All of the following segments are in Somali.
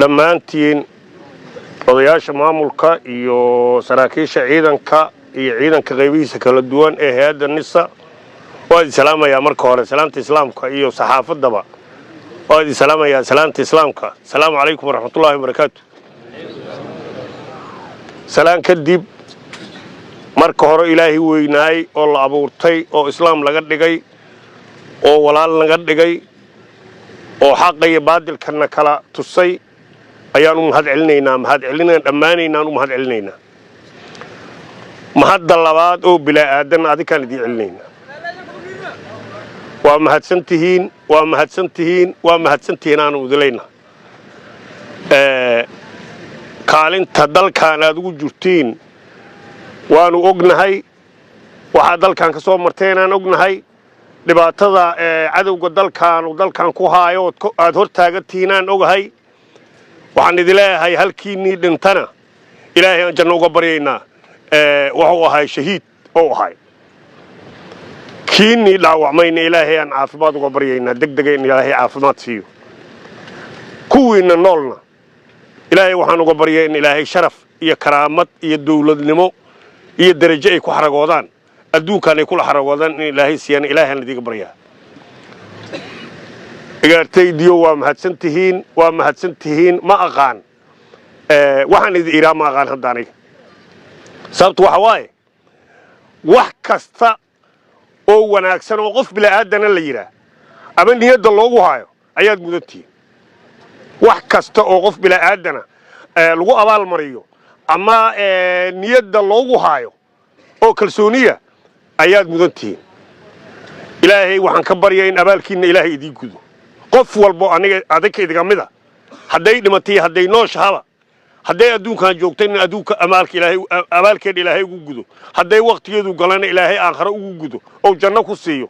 dhammaantiin odayaasha maamulka iyo saraakiisha ciidanka iyo ciidanka qaybihiisa kala duwan ee hay'adda NISA waa salaamaya marka hore salaanta islaamka iyo saxaafadaba waa salaamaya salaanta islaamka salaamu calaykum waraxmatullaahi wabarakaatuh salaan kadib marka hore ilaahi weynaay oo la abuurtay oo islaam laga dhigay oo walaal laga dhigay oo xaq iyo baadilkana kala tusay ayaan u mahad celinaynaa dhammaanaynaan u mahad celinaynaa mahadda labaad oo bilaa aadan adikaan idin celinaynaa waa mahadsantihiin aanu udilayna kaalinta dalkan aad ugu jirtiin waanu ognahay waxaa dalkan ka soo marteenaan ognahay dhibaatada cadowga dalkan ku haayo aad hor taagantihiinaan ogahay waxaan idin leeyahay halkiinnii dhintana ilaahay aan janno uga baryaynaa wuxuu ahay shahiid oo ahay kiinnii dhaawacmayna ilaahay aan caafimaad uga baryaynaa degdega in ilaahay caafimaad siiyo kuwiinna noolna ilaahay waxaan uga baryay in ilaahay sharaf iyo karaamad iyo dawladnimo iyo darajo ay ku xaragoodaan adduunkan ay kula xaragoodaan in ilaahay siiyaan ilaahay idiga baryaa igaartaydiyo waa mahadsantihiin ma aqaan waxaan idin iraa ma aqaan hadda aniga sababtu waxa waaye wax kasta oo wanaagsan oo qof bilaaadana la yidhaa ama niyadda loogu haayo ayaad mudantihiin wax kasta oo qof bilaaadana lagu abaalmariyo ama niyadda loogu haayo oo kalsooniya ayaad mudantihiin ilaahay waxaan ka baryay in abaalkiinna ilaahay idiin gudo qof walbo adinka idiga mida hadday dhimatay hadday nooshahaba hadday adduunkan joogtay in adduunka abaalkeeda ilaahay ugu gudo hadday waqtigeedu galana ilaahay aakhiro ugu gudo oo janno ku siiyo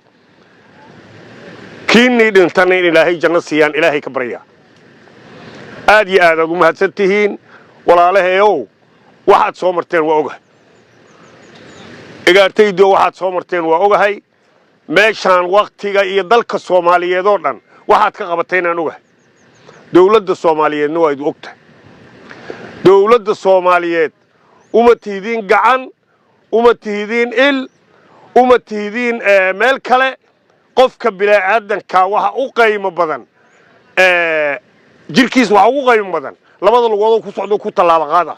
kiinnii dhintana in ilaahay janno siiyaan ilaahay ka baryaa aad iyo aad u mahadsantihiin walaalaheeyow waxaad soo marteen waa ogahay igaartaydiyo waxaad soo marteen waa ogahay meeshaan waqtiga iyo dalka Soomaaliyeed oo dhan waxaad ka qabatay inaan ogahay dawladda Soomaaliyeedna waa idin ogtahay dawladda Soomaaliyeed uma tihidiin gacan uma tihidiin il uma tihidiin meel kale qofka bilaadanka waxa u qiimo badan jirkiis waxa ugu qiimo badan labada lugood ku socdo ku talaabo qaada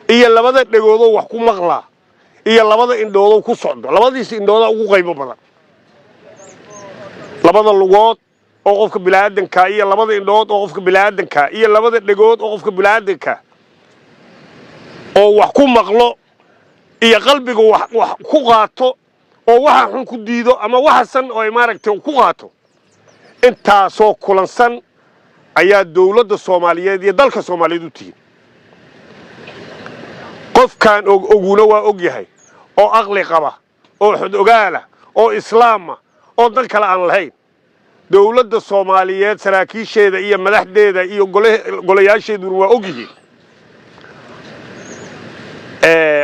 iyo labada dhagood wax ku maqlaa iyo labada indhood ku socdo labadiis indhood ugu qiimo badan labada lugood oo qofka bilaadanka iyo labada indhood oo qofka bilaadanka iyo labada dhagood oo qofka bilaadanka oo wax ku maqlo iyo qalbiga wax ku qaato oo waxa xun ku diido ama waxa san oo maaragtay ku qaato inta soo kulansan ayaa dawladda Soomaaliyeed iyo dalka Soomaaliyeed u tihiin qofkan oguna waa og yahay oo aqli qaba oo xud ogaala oo islaama oo dan kale aan lahayn dawladda Soomaaliyeed saraakiisheeda iyo madaxdeeda iyo golayaasheedu waa og yihiin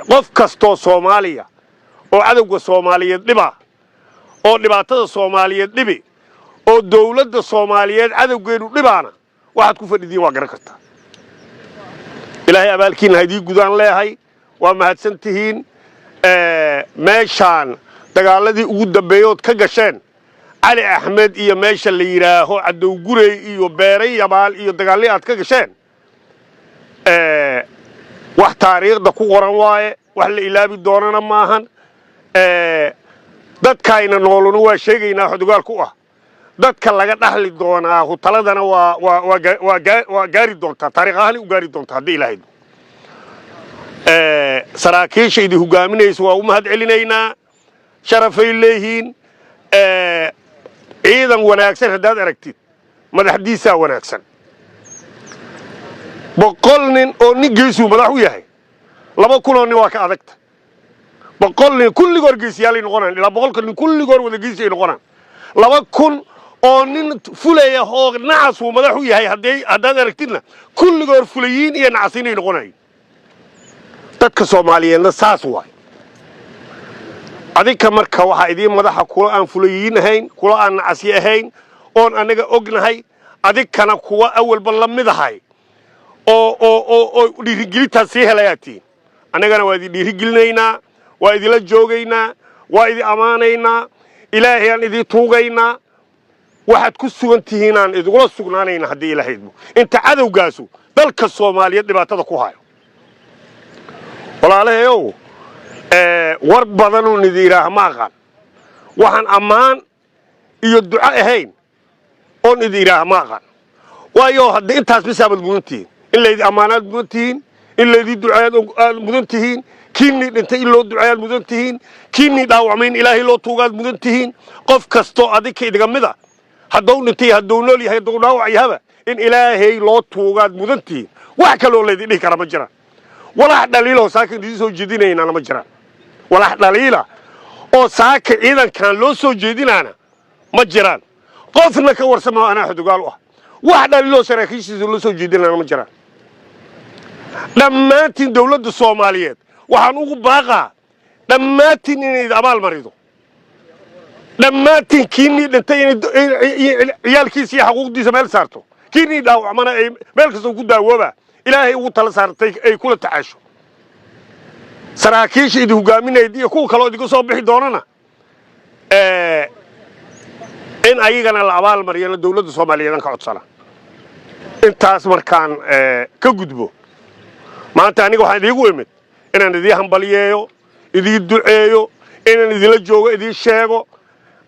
qof kasto Soomaaliya oo cadawga Soomaaliyeed dhiba oo dhibaatada Soomaaliyeed dhibi oo dawladda Soomaaliyeed cadawgeedu dhibaana waxaad ku fadhidiin waa garan kartaa ilaahay abaalkiina hadii gudaan leeyahay waa mahadsantihiin meeshaan dagaaladii ugu dambeeyood ka gasheen علي أحمد إيا ماشا اللي يراهو عدو قري إيو بيري يبال إيو دقاليات كاكشين واح تاريخ دا كو قران واي واح اللي إلابي دونانا ماهن داد كاينا نولونو waa sheegaynaa xudgaal ku ah dadka laga dhaxli doonaa hutaladana waa gaari doontaa taariikh ahaan u gaari doontaa hadii ilaahay saraakiishaydi hogaaminayso waa u mahad celinaynaa sharafay leeyihiin ciidan wanaagsan hadaad aragtid madaxdiisa wanaagsan boqol nin oo nigiisu madax u yahay laba kulo nin waa ka adagta boqol nin kulli gorgeysiyay noqonaan ila boqolka nin kulli gor wada geysiyay noqonaan laba kun oo nin fulaya oo nacas uu madax u yahay hadaad aragtidna kulli gor fulayiin iyo nacasinay noqonay dadka Soomaaliyeedna saas waay adinka marka waxa idin madaxa kula aan fulayiin ahayn kula aan nacasi ahayn oon anaga ognahay adinkana kuwa awalba la mid ahay oo dhiirigelintaas sii helayaatiin annagana waa idin dhiirigelinaynaa waa idinla joogaynaa waa idin ammaanaynaa ilaahay aan idin tuugaynaa waxaad ku sugan tihiinaan idugula sugnaanayna haddii ilaahaydu inta cadowgaasu dalka Soomaaliyeed dhibaatada ku hayo walaalahayow war badan oo nidiiraha ma aqaan waxaan ammaan iyo duco ahayn oo nidiiraha ma aqaan waayo hadda intaas bisaabad mudantiin in la idin ammaanaad mudantiin in la idin ducaad mudantiin kiinni dhintay in loo ducaad mudantiin kiinni dhaawacmeen ilaahay loo tuugaad mudantiin qof kasto adinka idiga mida hadduu dhintay hadduu nool yahay hadduu dhaawac yahaba in ilaahay loo tuugaad mudantiin wax kale oo la idin dhihi kara ma jiraan walax dhaliil oo saaka idin soo jeedinayna ma jiraan walax dhaliila oo saaka ciidankan loo soo jeedinana ma jiraan qofna ka warsamo ana xudugaal ah wax dhaliilo saraakiishiisa loo soo jeedinana ma jiraan dhammaantiin dawladda Soomaaliyeed waxaan ugu baaqaa dhammaantiin inay abaal marido dhammaantiin kiinni dhintay in ciyaalkiisa iyo xuquuqdiisa meel saarto kiinni dhaawacmana ay meel kasta ku daawooba ilaahay ugu tala saartay ay kula tacaasho saraakiisha idin hogaaminayay iyo kuwa kale oo idin soo bixi doonana in ayagana la abaal mariyo dawladda Soomaaliyeed ka codsana intaas markaan ka gudbo maanta aniga waxaan idigu imid inaan idin hambaliyeeyo idin duceeyo inaan idin joogo idin sheego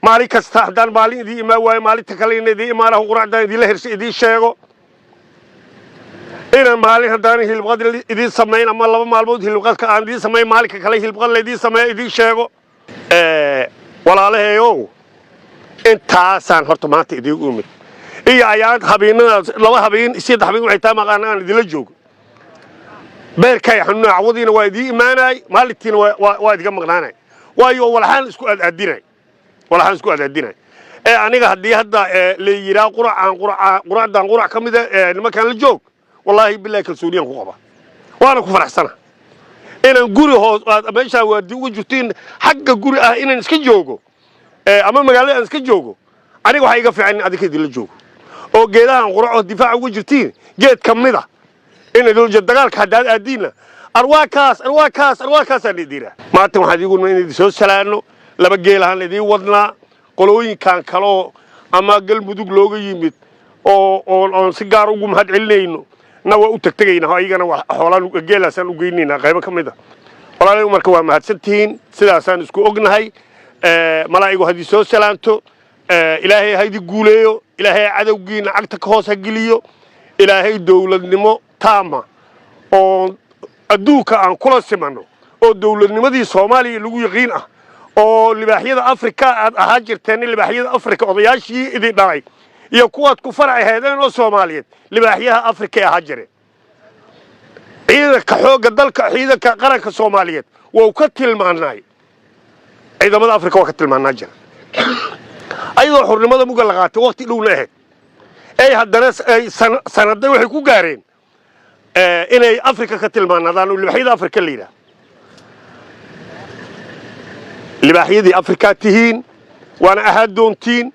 maalin kasta haddaan maalin idin imaan waayo maalinta kale in idin imaanaha quraacdaan idin la hersay idin sheego inaan maalin haddaan hilibqad idin sameyn ama laba maalmood hilibqadka aan idin sameyn maalinka kale hilibqad la idin sameeyo idin sheego walaalahayow intaasaan horta maanta idigu imid iyo ayaan habeenada laba habeen saddex habeen waxay taa maqaan aan idin la joogo beerkay xanuuna cawdiina waa idin imaanay maalintiina waa idiga maqnaanay waayo walaxaan isku aadinay aniga haddii hadda la yiraa quraacdan quraac ka mid ah nimankan la joog wallahi billahi kalsooniyaan ku qaba waana ku faraxsana inaan guri hoos meesha waadi ugu jirtiin xagga guri ah inaan iska joogo ama magaalada aan iska joogo aniga waxa iga fiican adinka idin la joogo oo geedahan quraac difaac ugu jirtiin geed kamida in idil dagaalka hadaad aadiina arwaakaas aan idira maanta waxaan idigu in soo salaano laba geelahan idin wadnaa qolooyinkan kale ama galmudug looga yimid oo si gaar ugu mahad celinayno na waa u tagtagayna ayagana xoolaan geelaasaan u geynayna qaybo kamida walaalahay marka waa mahadsantihiin sidaasaan isku ognahay malaa'igu hadii soo salaanto ilaahay haydi guuleeyo ilaahay cadawgiina cagta ka hoos geliyo ilaahay dawladnimo taama oo adduunka aan kula simano oo dawladnimadii Soomaaliya lagu yaqiin ah oo libaaxyada Afrika aad ahaa jirteen libaaxyada Afrika odayaashii idin dhalay iyo kuwaad ku faraceedeen oo Soomaaliyeed libaaxyaha Afrika ahaa jireen ciidanka xooga dalka ciidanka qaranka Soomaaliyeed waa ka tilmaanay ciidamada Afrika waa ka tilmaanaa jira ayadoo xornimada muga la qaatay waqti dhowna ahayd ay haddana sanaday waxay ku gaareen inay Afrika ka tilmaanadaan libaaxyada Afrika leeyahay libaaxyadii Afrika tihiin waana ahaad doontiin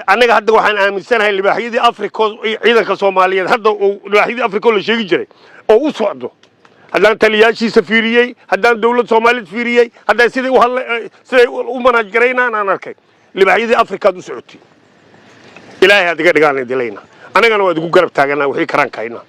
anaga hadda waxaan aaminsanahay libaaxyadii Afrika ciidanka Soomaaliyeed hadda libaaxyadii Afrika la sheegi jiray oo u socdo haddaan taliyaashiisa fiiriyay haddaan dawlad Soomaaliyeed fiiriyay haddaan siday u manaj gareynaan aan arkay libaaxyadii Afrika u socotay ilaahay adiga dhigaan dilayna anagana waa idigu garab taaganaa wixii karan kayna